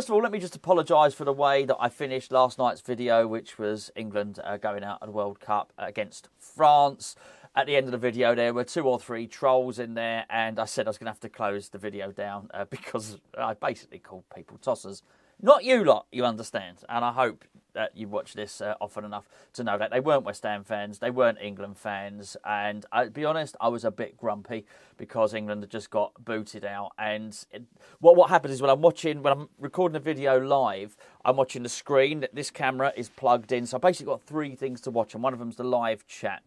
first of all, let me just apologise for the way that I finished last night's video, which was England going out of the World Cup against France. At the end of the video, there were 2 or 3 trolls in there, and I said I was going to have to close the video down because I basically called people tossers. Not you lot, you understand. And I hope that you watch this often enough to know that they weren't West Ham fans, they weren't England fans. And I'll be honest, I was a bit grumpy because England had just got booted out. And what happens is when I'm recording the video live, I'm watching the screen. This camera is plugged in. So I basically got 3 things to watch, and one of them's the live chat.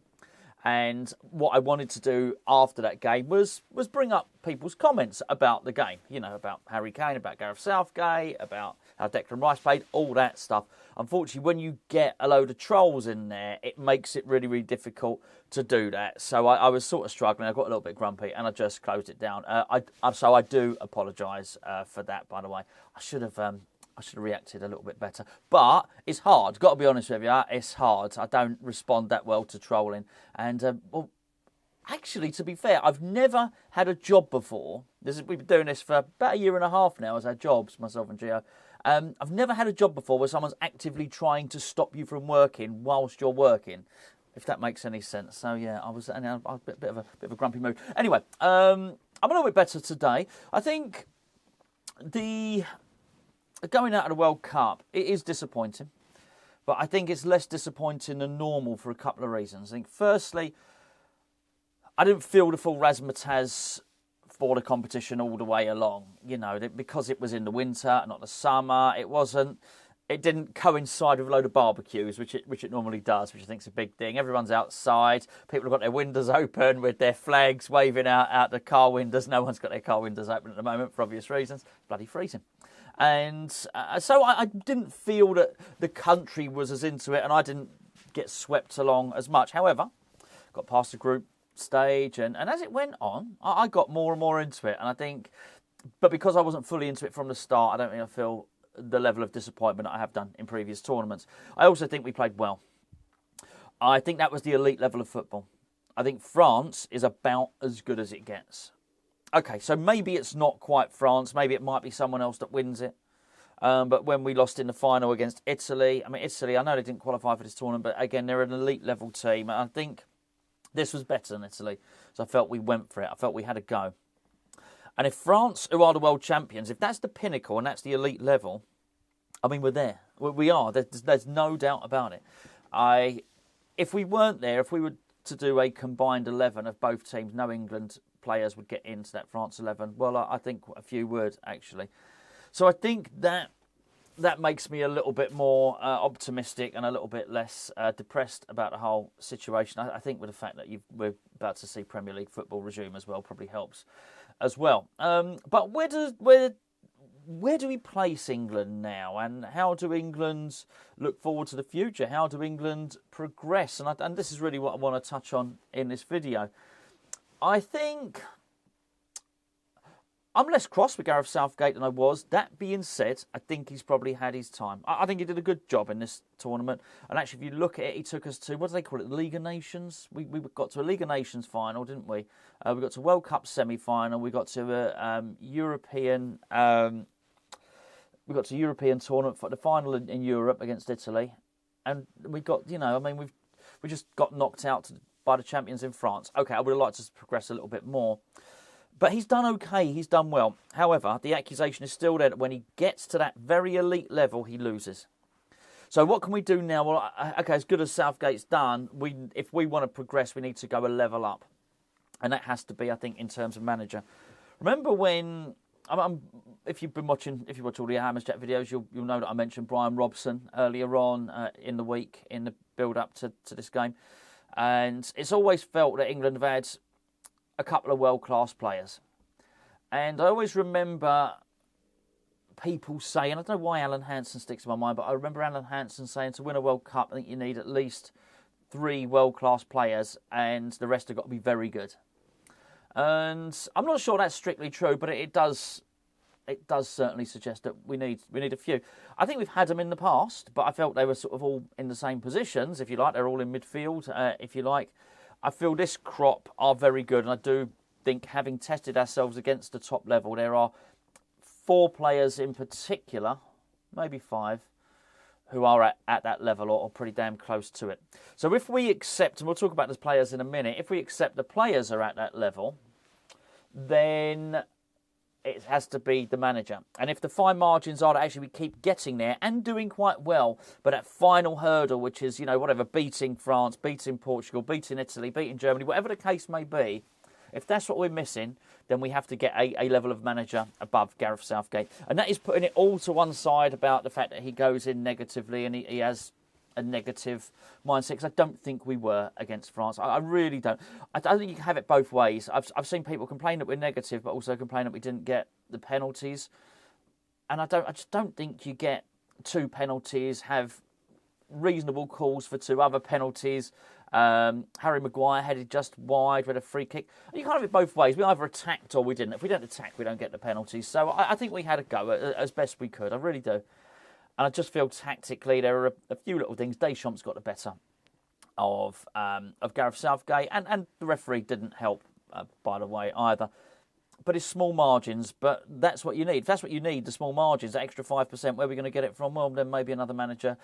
And what I wanted to do after that game was bring up people's comments about the game. You know, about Harry Kane, about Gareth Southgate, about how Declan Rice played, all that stuff. Unfortunately, when you get a load of trolls in there, it makes it really, really difficult to do that. So I was sort of struggling. I got a little bit grumpy, and I just closed it down. So I do apologise for that, by the way. I should have reacted a little bit better. But it's hard. Got to be honest with you. It's hard. I don't respond that well to trolling. And, well, actually, to be fair, I've never had a job before. We've been doing this for about 1.5 years now as our jobs, myself and Gio. I've never had a job before where someone's actively trying to stop you from working whilst you're working, if that makes any sense. So, yeah, I was in a bit of a grumpy mood. Anyway, I'm a little bit better today. I think going out of the World Cup, it is disappointing. But I think it's less disappointing than normal for a couple of reasons. I think, firstly, I didn't feel the full razzmatazz for the competition all the way along. You know, because it was in the winter, not the summer. It didn't coincide with a load of barbecues, which it normally does, which I think is a big thing. Everyone's outside. People have got their windows open with their flags waving out the car windows. No one's got their car windows open at the moment for obvious reasons. Bloody freezing. And so I didn't feel that the country was as into it, and I didn't get swept along as much. However, got past the group stage, and as it went on, I got more and more into it. And I think, but because I wasn't fully into it from the start, I don't think I feel the level of disappointment I have done in previous tournaments. I also think we played well. I think that was the elite level of football. I think France is about as good as it gets. Okay, so maybe it's not quite France. Maybe it might be someone else that wins it. But when we lost in the final against Italy, Italy, I know they didn't qualify for this tournament, but again, they're an elite level team. And I think this was better than Italy. So I felt we went for it. I felt we had a go. And if France, who are the world champions, if that's the pinnacle and that's the elite level, we're there. We are. There's no doubt about it. If we weren't there, if we were to do a combined 11 of both teams, no England players would get into that France 11. Well, I think a few would, actually. So I think that makes me a little bit more optimistic and a little bit less depressed about the whole situation. I think with the fact that we're about to see Premier League football resume as well probably helps as well. But where do we place England now, and how do England look forward to the future? How do England progress? And this is really what I want to touch on in this video. I think I'm less cross with Gareth Southgate than I was. That being said, I think he's probably had his time. I think he did a good job in this tournament. And actually, if you look at it, he took us to, what do they call it, the League of Nations? We got to a League of Nations final, didn't we? We got to World Cup semi-final. We got to a European tournament for the final in Europe against Italy. And we got, we just got knocked out by the champions in France. Okay, I would have liked to progress a little bit more. But he's done okay, he's done well. However, the accusation is still there that when he gets to that very elite level, he loses. So what can we do now? Well, okay, as good as Southgate's done, if we want to progress, we need to go a level up. And that has to be, I think, in terms of manager. Remember when, if you watch all the Hammers Chat videos, you'll know that I mentioned Brian Robson earlier on in the week, in the build-up to this game. And it's always felt that England have had a couple of world-class players. And I always remember people saying, I don't know why Alan Hansen sticks in my mind, but I remember Alan Hansen saying to win a World Cup, I think you need at least 3 world-class players and the rest have got to be very good. And I'm not sure that's strictly true, but it does certainly suggest that we need a few. I think we've had them in the past, but I felt they were sort of all in the same positions, if you like. They're all in midfield, if you like. I feel this crop are very good, and I do think, having tested ourselves against the top level, there are 4 players in particular, maybe 5, who are at that level or pretty damn close to it. So if we accept, and we'll talk about the players in a minute, if we accept the players are at that level, then it has to be the manager. And if the fine margins are that actually we keep getting there and doing quite well, but that final hurdle, which is, whatever, beating France, beating Portugal, beating Italy, beating Germany, whatever the case may be, if that's what we're missing, then we have to get a level of manager above Gareth Southgate. And that is putting it all to one side about the fact that he goes in negatively and he has a negative mindset, because I don't think we were against France. I really don't. I don't think you can have it both ways. I've seen people complain that we're negative, but also complain that we didn't get the penalties. And I just don't think you get 2 penalties, have reasonable calls for 2 other penalties. Harry Maguire headed just wide with a free kick. You can't have it both ways. We either attacked or we didn't. If we don't attack, we don't get the penalties. So I think we had a go as best we could. I really do. And I just feel tactically there are a few little things. Deschamps got the better of Gareth Southgate, and the referee didn't help, by the way, either. But it's small margins, but that's what you need. If that's what you need, the small margins, that extra 5%, where are we going to get it from? Well, then maybe another manager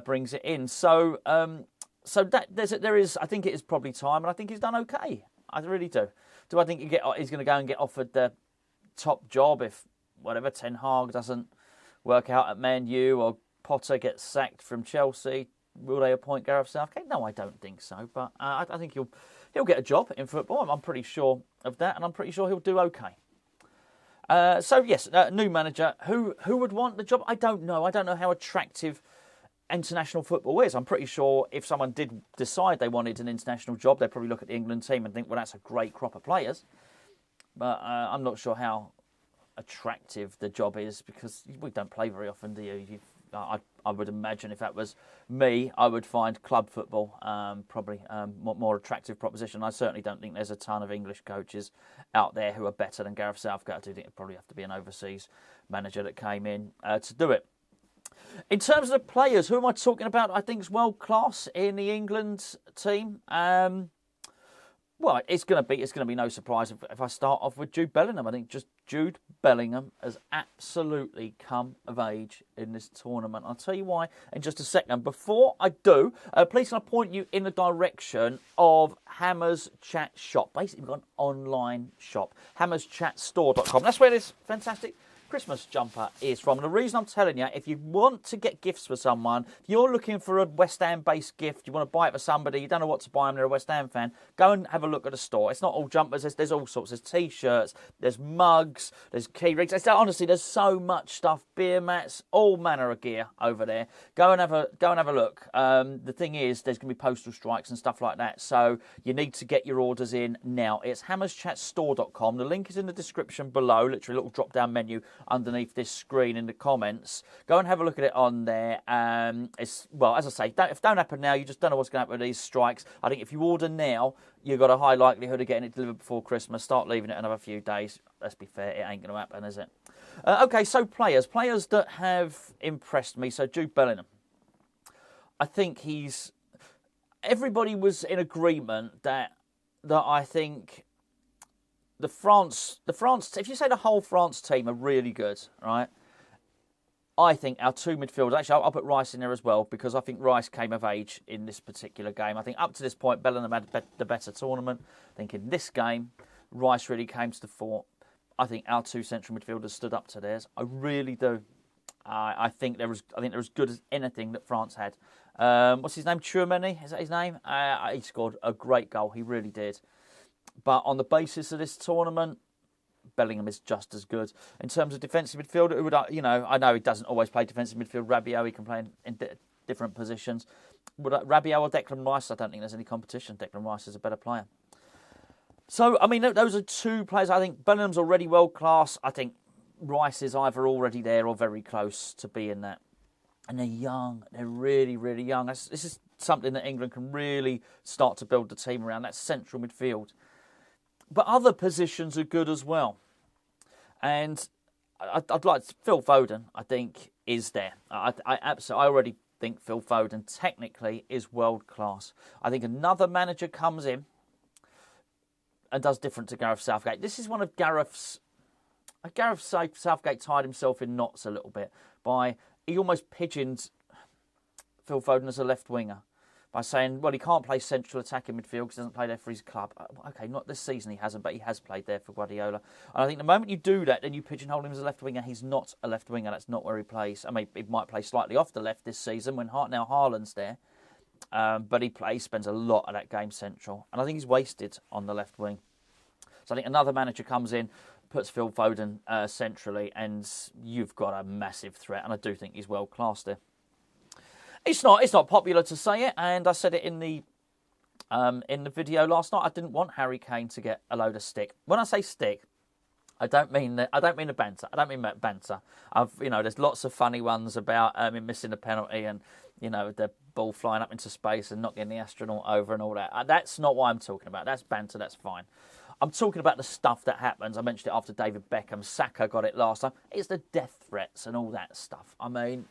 brings it in. So that there is, I think it is probably time, and I think he's done okay. I really do. Do I think he's going to go and get offered the top job if, whatever, Ten Hag doesn't work out at Man U or Potter gets sacked from Chelsea? Will they appoint Gareth Southgate? No, I don't think so. But I think he'll get a job in football. I'm pretty sure of that, and I'm pretty sure he'll do okay. So yes, new manager. Who would want the job? I don't know. I don't know how attractive international football is. I'm pretty sure if someone did decide they wanted an international job, they'd probably look at the England team and think, well, that's a great crop of players. But I'm not sure how attractive the job is, because we don't play very often, do you? I would imagine if that was me, I would find club football probably more attractive proposition. I certainly don't think there's a ton of English coaches out there who are better than Gareth Southgate. I do think it'd probably have to be an overseas manager that came in to do it. In terms of the players, who am I talking about? I think is world class in the England team. Well, it's going to be no surprise if I start off with Jude Bellingham. I think just Jude Bellingham has absolutely come of age in this tournament. I'll tell you why in just a second. Before I do, please can I point you in the direction of Hammer's Chat Shop. Basically, we've got an online shop, hammerschatstore.com. That's where this fantastic Christmas jumper is from. And the reason I'm telling you, if you want to get gifts for someone, if you're looking for a West Ham based gift, you want to buy it for somebody, you don't know what to buy them, they're a West Ham fan, go and have a look at the store. It's not all jumpers, there's all sorts. There's t-shirts, there's mugs, there's key rings. Honestly, there's so much stuff, beer mats, all manner of gear over there. Go and have a look. The thing is, there's going to be postal strikes and stuff like that, so you need to get your orders in now. It's hammerschatstore.com. The link is in the description below, literally a little drop down menu underneath this screen in the comments. Go and have a look at it on there. As I say, if it don't happen now, you just don't know what's going to happen with these strikes. I think if you order now, you've got a high likelihood of getting it delivered before Christmas. Start leaving it another few days. Let's be fair, it ain't going to happen, is it? Okay, so players that have impressed me. So Jude Bellingham. I think everybody was in agreement that I think the France, if you say the whole France team are really good, right? I think our 2 midfielders, actually I'll put Rice in there as well, because I think Rice came of age in this particular game. I think up to this point, Bellingham had the better tournament. I think in this game, Rice really came to the fore. I think our 2 central midfielders stood up to theirs. I really do. I think they're as good as anything that France had. What's his name? Tchouameni, is that his name? He scored a great goal. He really did. But on the basis of this tournament, Bellingham is just as good. In terms of defensive midfield, I know he doesn't always play defensive midfield. Rabiot, he can play in different positions. Would Rabiot or Declan Rice? I don't think there's any competition. Declan Rice is a better player. So, I mean, those are 2 players. I think Bellingham's already world class. I think Rice is either already there or very close to being that. And they're young. They're really, really young. This is something that England can really start to build the team around, that central midfield. But other positions are good as well. And I'd like Phil Foden, I think, is there. I already think Phil Foden technically is world class. I think another manager comes in and does different to Gareth Southgate. This is one of Gareth's Gareth Southgate tied himself in knots a little bit by he almost pigeoned Phil Foden as a left winger by saying, well, he can't play central attacking midfield because he doesn't play there for his club. Okay, not this season he hasn't, but he has played there for Guardiola. And I think the moment you do that, then you pigeonhole him as a left winger. He's not a left winger. That's not where he plays. I mean, he might play slightly off the left this season when now Haaland's there. But he spends a lot of that game central. And I think he's wasted on the left wing. So I think another manager comes in, puts Phil Foden centrally, and you've got a massive threat. And I do think he's world class there. It's not popular to say it, and I said it in the video last night. I didn't want Harry Kane to get a load of stick. When I say stick, I don't mean the banter. I don't mean banter. There's lots of funny ones about him missing a penalty and the ball flying up into space and not getting the astronaut over and all that. That's not what I'm talking about. That's banter. That's fine. I'm talking about the stuff that happens. I mentioned it after David Beckham. Saka got it last time. It's the death threats and all that stuff. I mean,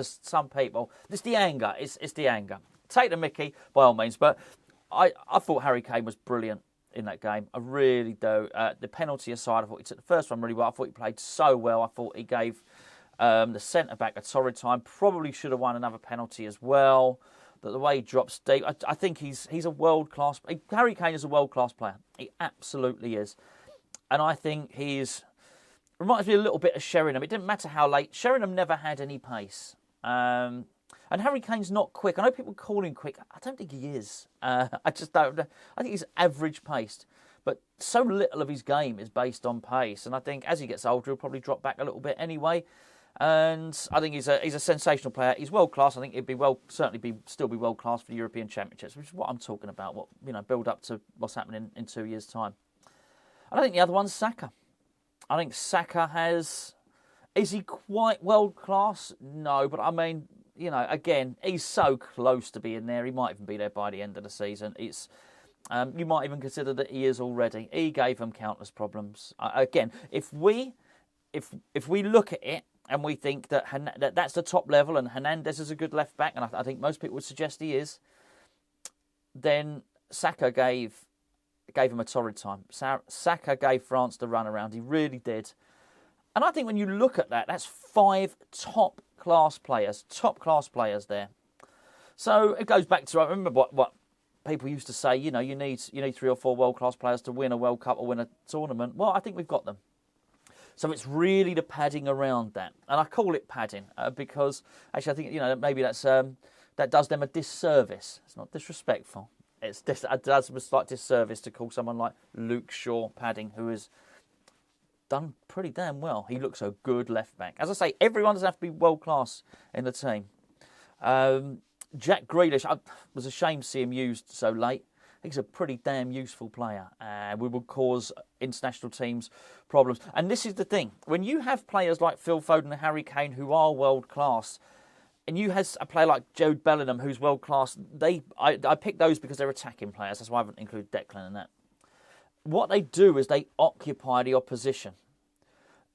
some people, it's the anger. It's the anger. Take the mickey by all means, but I thought Harry Kane was brilliant in that game. I really do. The penalty aside, I thought he took the first one really well. I thought he played so well. I thought he gave the centre back a torrid time. Probably should have won another penalty as well. But the way he drops deep, I think he's a world class. Harry Kane is a world class player. He absolutely is, and I think reminds me a little bit of Sheringham. It didn't matter how late. Sheringham never had any pace. And Harry Kane's not quick. I know people call him quick. I don't think he is. I just don't. I think he's average paced. But so little of his game is based on pace. And I think as he gets older, he'll probably drop back a little bit anyway. And I think he's a sensational player. He's world class. I think he'd be still be world class for the European Championships, which is what I'm talking about. Build up to what's happening in 2 years' time. And I think the other one's Saka. I think Saka is he quite world class? No, but I mean, again, he's so close to being there. He might even be there by the end of the season. It's you might even consider that he is already. He gave them countless problems. Again, if we look at it and we think that that's the top level and Hernandez is a good left back, and I think most people would suggest he is, then Saka gave him a torrid time. Saka gave France the runaround. He really did. And I think when you look at that, that's 5 top-class players there. So it goes back to, I remember what people used to say, you need 3 or 4 world-class players to win a World Cup or win a tournament. Well, I think we've got them. So it's really the padding around that. And I call it padding because, actually, I think, maybe that does them a disservice. It's not disrespectful. It does a slight disservice to call someone like Luke Shaw padding, who has done pretty damn well. He looks a good left back. As I say, everyone doesn't have to be world class in the team. Jack Grealish, I was ashamed to see him used so late. He's a pretty damn useful player. We will cause international teams problems. And this is the thing. When you have players like Phil Foden and Harry Kane who are world class, and you have a player like Jude Bellingham who's world class, I picked those because they're attacking players. That's why I haven't included Declan in that. What they do is they occupy the opposition.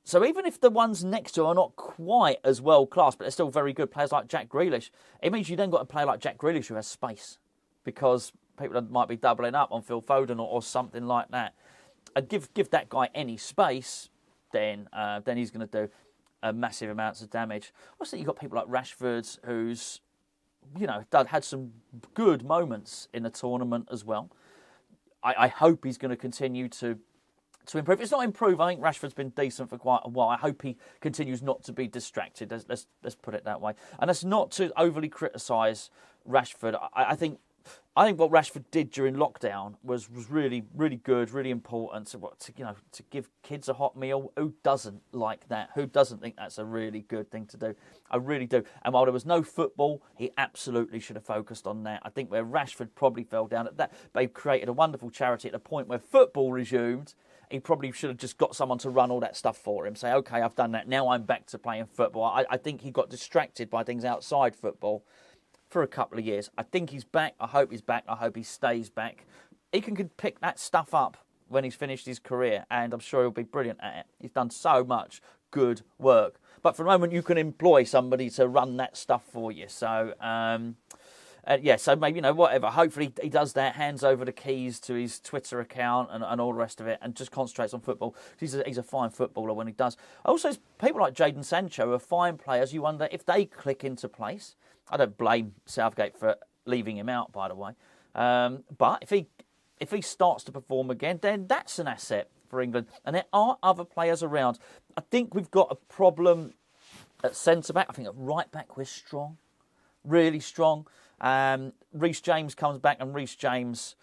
So even if the ones next to are not quite as world class, but they're still very good players like Jack Grealish, it means you then got a player like Jack Grealish who has space because people might be doubling up on Phil Foden or something like that. And give that guy any space, then he's going to do massive amounts of damage. Also, you've got people like Rashford, who's had some good moments in the tournament as well. I hope he's going to continue to improve. It's not improve. I think Rashford's been decent for quite a while. I hope he continues not to be distracted. Let's put it that way. And that's not to overly criticise Rashford. I think what Rashford did during lockdown was really, really good, really important to give kids a hot meal. Who doesn't like that? Who doesn't think that's a really good thing to do? I really do. And while there was no football, he absolutely should have focused on that. I think where Rashford probably fell down at that, they created a wonderful charity at the point where football resumed. He probably should have just got someone to run all that stuff for him. Say, okay, I've done that. Now I'm back to playing football. I think he got distracted by things outside football for a couple of years. I think he's back. I hope he's back. I hope he stays back. He can pick that stuff up when he's finished his career, and I'm sure he'll be brilliant at it. He's done so much good work. But for the moment, you can employ somebody to run that stuff for you. So Yeah, so maybe, whatever. Hopefully he does that, hands over the keys to his Twitter account and all the rest of it, and just concentrates on football. He's a fine footballer when he does. Also, people like Jadon Sancho are fine players. You wonder if they click into place. I don't blame Southgate for leaving him out, by the way. But if he starts to perform again, then that's an asset for England. And there are other players around. I think we've got a problem at centre-back. I think at right-back we're strong, really strong. Reece James comes back, and Reece James,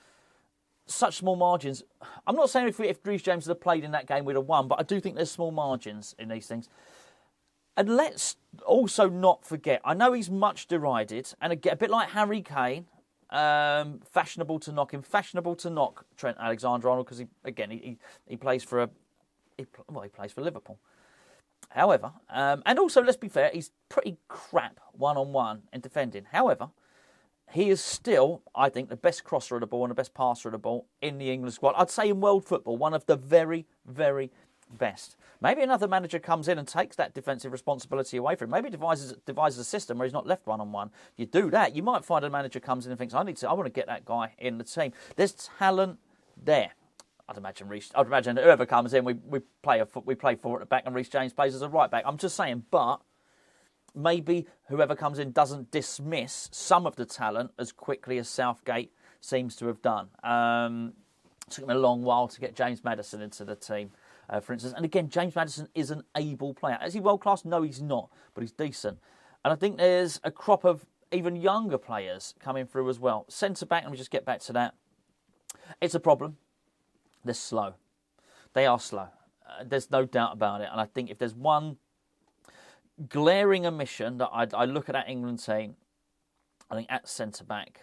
such small margins. I'm not saying if Reece James had played in that game we'd have won, but I do think there's small margins in these things. And let's also not forget, I know he's much derided, and a bit like Harry Kane, fashionable to knock him, fashionable to knock Trent Alexander-Arnold, because he plays for he plays for Liverpool. However, and also let's be fair, he's pretty crap one-on-one in defending. However, he is still, I think, the best crosser of the ball and the best passer of the ball in the England squad. I'd say in world football, one of the very, very best. Maybe another manager comes in and takes that defensive responsibility away from him. Maybe devises a system where he's not left one-on-one. You do that, you might find a manager comes in and thinks, I want to get that guy in the team. There's talent there. I'd imagine whoever comes in, we play four at the back, and Reece James plays as a right back. I'm just saying, but maybe whoever comes in doesn't dismiss some of the talent as quickly as Southgate seems to have done. Took him a long while to get James Maddison into the team, for instance. And again, James Maddison is an able player. Is he world class? No, he's not, but he's decent. And I think there's a crop of even younger players coming through as well. Centre back, let me just get back to that. It's a problem. They're slow. They are slow. There's no doubt about it. And I think if there's one glaring omission that I look at that England team, I think at centre back,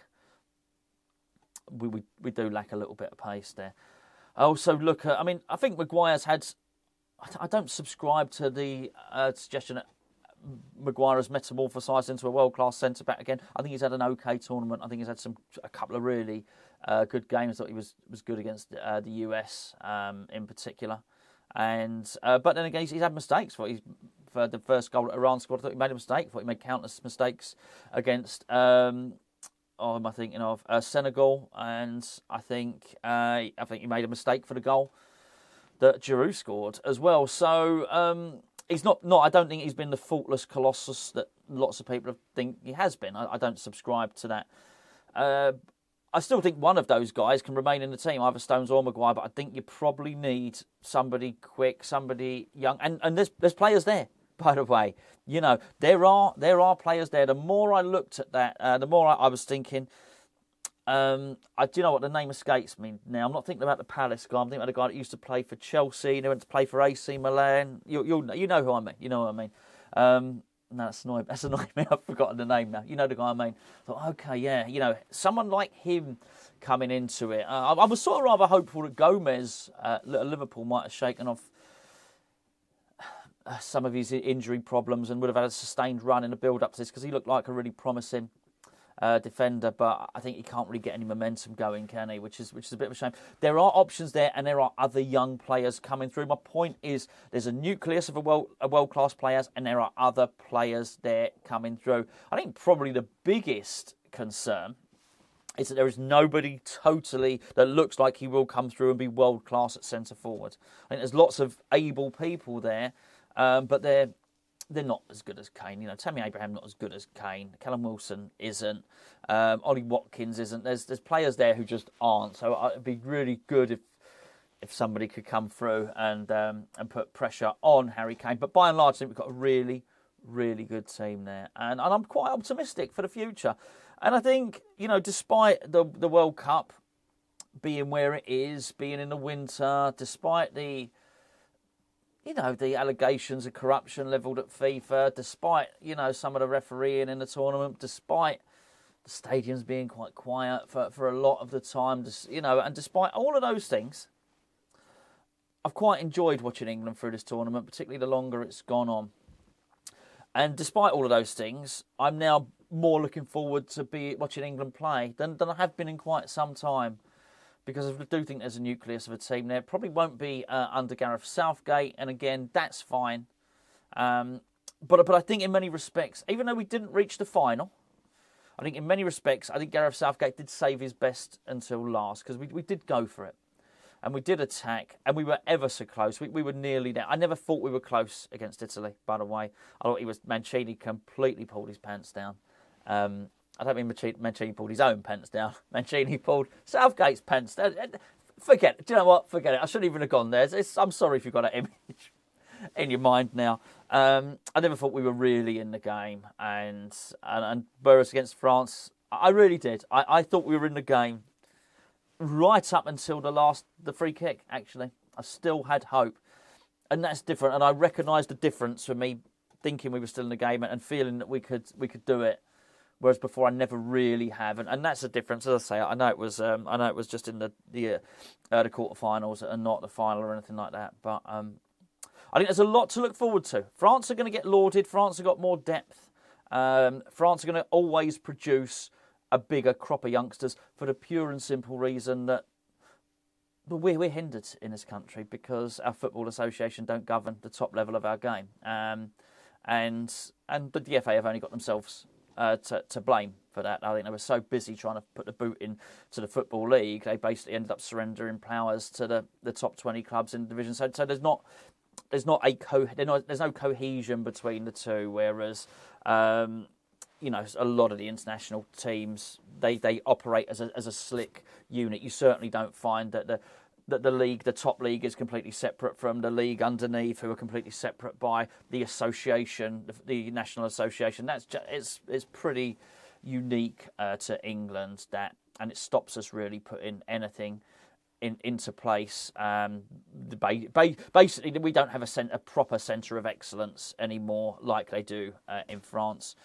we do lack a little bit of pace there. I also look at, I think Maguire's had, I don't subscribe to the suggestion that Maguire has metamorphosised into a world-class centre-back again. I think he's had an okay tournament. I think he's had a couple of really good games. I thought he was good against the US in particular. And but then again, he's had mistakes. For the first goal at Iran squad, I thought he made a mistake. I thought he made countless mistakes against, am I thinking of Senegal? And I think he made a mistake for the goal that Giroud scored as well. So he's not. I don't think he's been the faultless colossus that lots of people think he has been. I don't subscribe to that. I still think one of those guys can remain in the team, either Stones or Maguire. But I think you probably need somebody quick, somebody young, and there's players there. By the way, there are players there. The more I looked at that, the more I was thinking. Do you know what, the name escapes me now? I'm not thinking about the Palace guy. I'm thinking about the guy that used to play for Chelsea. Who went to play for AC Milan. You know who I mean. You know what I mean. No, that's annoying me. I've forgotten the name now. You know the guy I mean. I thought, okay, yeah, someone like him coming into it. I was sort of rather hopeful that Gomez at Liverpool might have shaken off some of his injury problems and would have had a sustained run in the build-up to this, because he looked like a really promising defender, but I think he can't really get any momentum going, can he? Which is a bit of a shame. There are options there, and there are other young players coming through. My point is, there's a nucleus of a world-class players, and there are other players there coming through. I think probably the biggest concern is that there is nobody totally that looks like he will come through and be world-class at centre forward. I think there's lots of able people there, but they're not as good as Kane. Tammy Abraham not as good as Kane. Callum Wilson isn't. Ollie Watkins isn't. There's players there who just aren't. So it'd be really good if somebody could come through and put pressure on Harry Kane. But by and large, I think we've got a really, really good team there, and I'm quite optimistic for the future. And I think despite the World Cup being where it is, being in the winter, despite the allegations of corruption levelled at FIFA, despite, some of the refereeing in the tournament, despite the stadiums being quite quiet for a lot of the time, and despite all of those things, I've quite enjoyed watching England through this tournament, particularly the longer it's gone on. And despite all of those things, I'm now more looking forward to watching England play than I have been in quite some time. Because I do think there's a nucleus of a team there. Probably won't be under Gareth Southgate, and again, that's fine. But I think in many respects, even though we didn't reach the final, I think in many respects, I think Gareth Southgate did save his best until last, because we did go for it. And we did attack, and we were ever so close. We were nearly there. I never thought we were close against Italy, by the way. I thought Mancini completely pulled his pants down. I don't mean Mancini pulled his own pants down. Mancini pulled Southgate's pants down. Forget it. Do you know what? Forget it. I shouldn't even have gone there. I'm sorry if you've got that image in your mind now. I never thought we were really in the game. And whereas against France, I really did. I thought we were in the game right up until the free kick, actually. I still had hope. And that's different. And I recognised the difference for me thinking we were still in the game and feeling that we could do it. Whereas before, I never really have, and that's the difference. As I say, I know it was just in the quarterfinals and not the final or anything like that. But I think there's a lot to look forward to. France are going to get lauded. France have got more depth. France are going to always produce a bigger crop of youngsters for the pure and simple reason that we're hindered in this country because our football association don't govern the top level of our game, and the FA have only got themselves to blame for that. I think they were so busy trying to put the boot in to the Football League, they basically ended up surrendering powers to the top 20 clubs in the division. So there's no cohesion between the two. Whereas a lot of the international teams they operate as a slick unit. You certainly don't find that the top league is completely separate from the league underneath, who are completely separate by the association, the national association. It's pretty unique to England, and it stops us really putting anything into place. Basically, we don't have a proper centre of excellence anymore, like they do in France.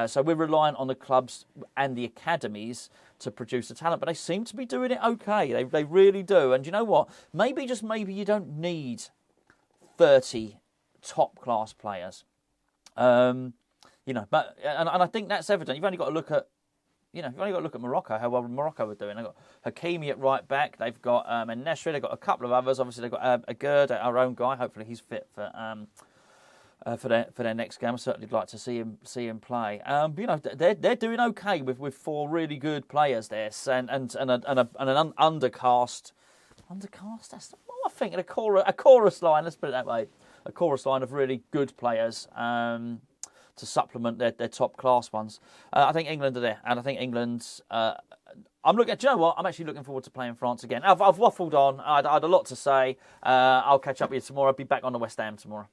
So we're relying on the clubs and the academies to produce the talent, but they seem to be doing it okay. They really do. And you know what? Maybe you don't need 30 top class players. But I think that's evident. You've only got to look at Morocco, how well Morocco are doing. They've got Hakimi at right back. They've got En-Nesyri. They've got a couple of others. Obviously, they've got Agurd, our own guy. Hopefully, he's fit for their next game. I certainly like to see him play. They're doing okay with four really good players there, and an undercast. That's what I think. A chorus line. Let's put it that way. A chorus line of really good players to supplement their top class ones. I think England are there, and I think England's. Do you know what? I'm actually looking forward to playing France again. I've waffled on. I had a lot to say. I'll catch up with you tomorrow. I'll be back on the West Ham tomorrow.